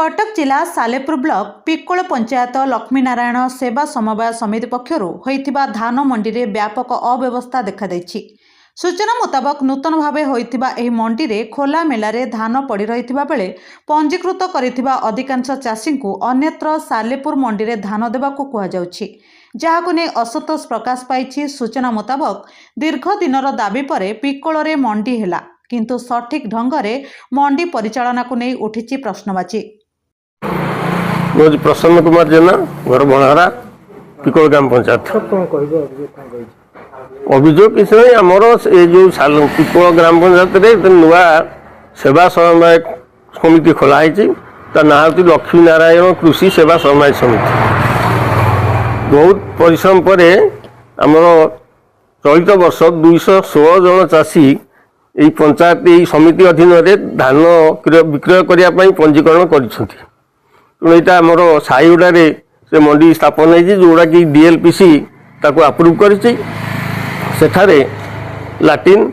कटक जिला सालेपुर ब्लॉक पिक्कोल पंचायत लक्ष्मीनारायण सेवा समवाय समिति पक्षर होइथिबा धान मंडी रे व्यापक अव्यवस्था देखा दैछि। सूचना मुताबक नूतन भावे होइथिबा एही मंडी रे खोला मेलारे धान पड़ी रहिथिबा बेले पंजीकृत करिथिबा अधिकांश चाषी को अन्यत्र सालेपुर मंडी रे धान देबाकू कुहा जाउछि, जहाकू नै असंतोष प्रकाश पाइछि। सूचना मुताबक दीर्घ दिनर दाबी परे पिक्कोल रे मंडी हेला, किंतु सठिक ढंगरे मंडी परिचालना को नहीं उठी प्रश्नवाची। प्रसन्न कुमार जेना घर बणारा पिक्कोल ग्राम पंचायत अभियोग किसी नहीं आमर ये जो पिक्कोल ग्राम पंचायत नुआ सेवा समवाय समिति खोलाई ना हूँ लक्ष्मी नारायण कृषि सेवा समवाय समिति। बहुत परिश्रम पर आमर चलित वर्ष 216 जन चाषी यही पंचायत यही समिति अधीन में धान विक्रय करने पंजीकरण करमर साईगुड़े से मंडी स्थापन है जोड़ा कि DLPC ताको अप्रूव करी लाट्रिन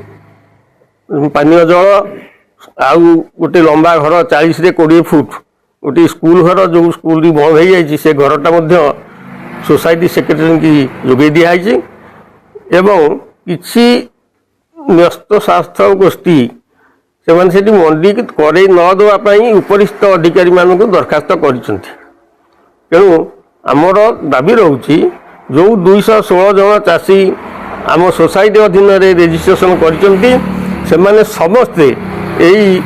पानीय जल आउ गोटे लंबा घर 40 से 20 फुट गोटे स्कूल घर जो स्कूल बंद हो जाए से घरटा सोसाइटी सेक्रेटरी की जोगे दिखाई एवं किसी न्यस्त स्वास्थ्य गोष्ठी से मंडी करे नदेवाई उपरिस्थ अधिकारी मान दरखास्त करेणु आमर दाबी रोचे जो 216 जन चाषी आम सोसाइटी अधीन रेजिस्ट्रेशन कर समस्ते यही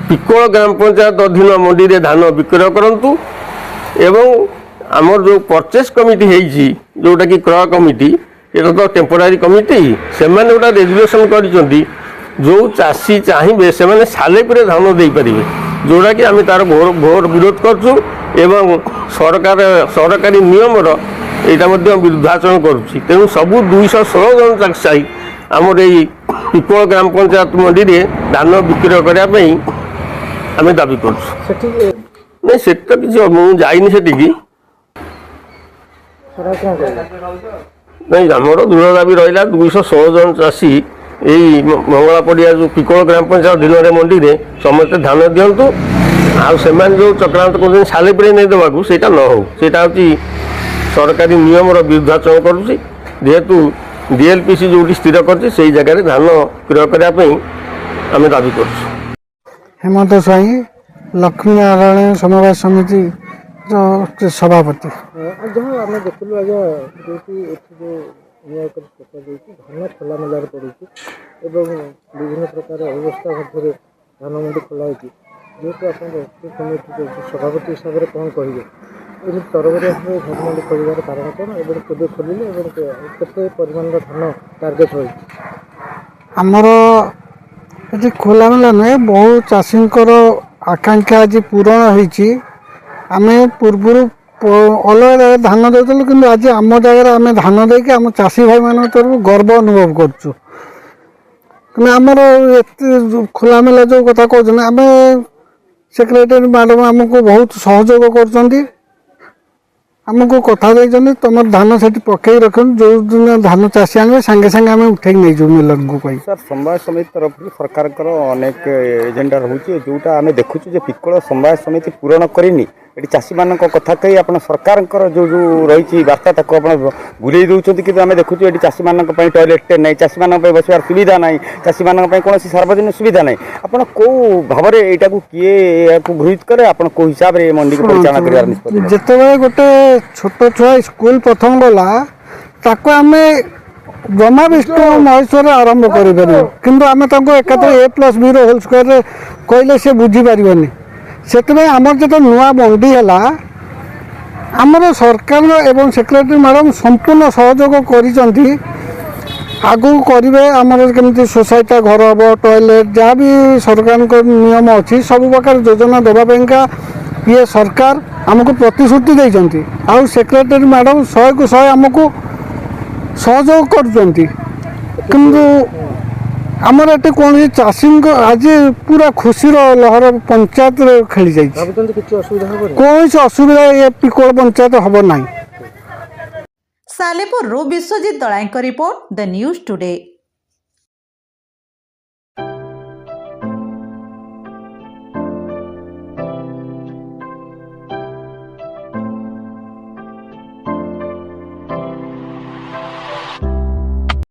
पिक्कोल ग्राम पंचायत अधीन मंडी रे धान विक्रय करंतु एवं आमर जो परचेस कमिटी है जोटा कि क्रय कमिटी ये तो टेम्पोरारी कमिटी से गोटा रेजुलेसन कर जो चाषी चाहिए से सालेपुर धान दे पारे जोड़ा कि आम तार घोर विरोध करूँ एवं सरकारी नियमर यहाँ विरुद्धाचरण करुँच। तेणु सबू 216 जन चाषी आमर यही पिक्कोल ग्राम पंचायत मंडी में धान विक्रय करने आम दाबी करुँ। नहीं से तो किसी मुझे जाइनी से नहीं आमर दृढ़ दाबी रहा 216 जन चाषी यही मंगला पड़िया जो पिक्कोल ग्राम पंचायत अधीन मंडी में समस्त धान दिंतु आउ जो चक्रांत कर सालेपुर नहीं देवाक से न हो सरकारी नियम विरुद्धाचरण करुँच। जेहेतु DLPC जो स्थिर कर जगह धान क्रय करने आम दाबी कर। हेमंत स्वाई लक्ष्मी नारायण समवाय समिति सभापति जहाँ आम देखलु आज जो धान खोला मेलार पड़ी विभिन्न प्रकार अव्यवस्था मध्य धान मंडी खोलाई जेहेतु आप सभापति हिसाब से कौन कहे ये तरबरिया भाव धान मंडी खोलार कारण कौन एवं केवे खोलिले केते परिमाण धान टार्गेट रही आमर ये खोला मेला नुहे बहु चाषी आकांक्षा आज पूरण होती आम पूर्वर अलग जगह धान देलु कि आज आम जगह आम धान देके आम चाषी भाई मान तरफ गर्व अनुभव करें आमर एत खोला मेला जो कथा कहते आम सेक्रेटरी मैडम आमको बहुत सहयोग कर आमको कथा देते तुम धान से पकई रख जो दिन धान चाषी आने सांगे सांगे आम उठे नहीं जो मिलन को कही सर समवाय समिति तरफ सरकार अनेक एजेंडा रोचे जोटा आम देखु पिक्कोल समवाय समिति पूरण करनी ये चाषी मान कथा कही आप सरकार जो जो रही वार्ता बुले दूसरी कि आम देखु ये चाषी मान टॉयलेट नहीं चाषी मान बसवार सुविधा ना चाषी मान कौन सार्वजनिक सुविधा ना आप कौ भाव में यहाँ किए गृहित करे आप कौ हिसाब से मंडी को परिचालना कर जिते गोटे छोट छुआ स्कूल प्रथम गला ताको आम जमा विष्णु महेश्वर आरंभ कर A+B होल स्क्वायर कहले से बुझीपारे से आमर जो नुआ मंडी है आमर सरकार एवं सेक्रेटरी मैडम संपूर्ण सहयोग कर आगू करेंगे आमर केमती सोसाइटी घर हम टॉयलेट जहाँ भी सरकार नियम अच्छी सब प्रकार योजना देवाईका ये सरकार आमको प्रतिश्रुति देती आउ सेक्रेटरी मैडम 100 को 100 आमको सहयोग कर आमर ये कौन चाषी आज पूरा खुशी लहर पंचायत खेली जाए कौन असुविधा ये पिक्कोल पंचायत हम ना। Salepur Biswajit Dalai report the news today.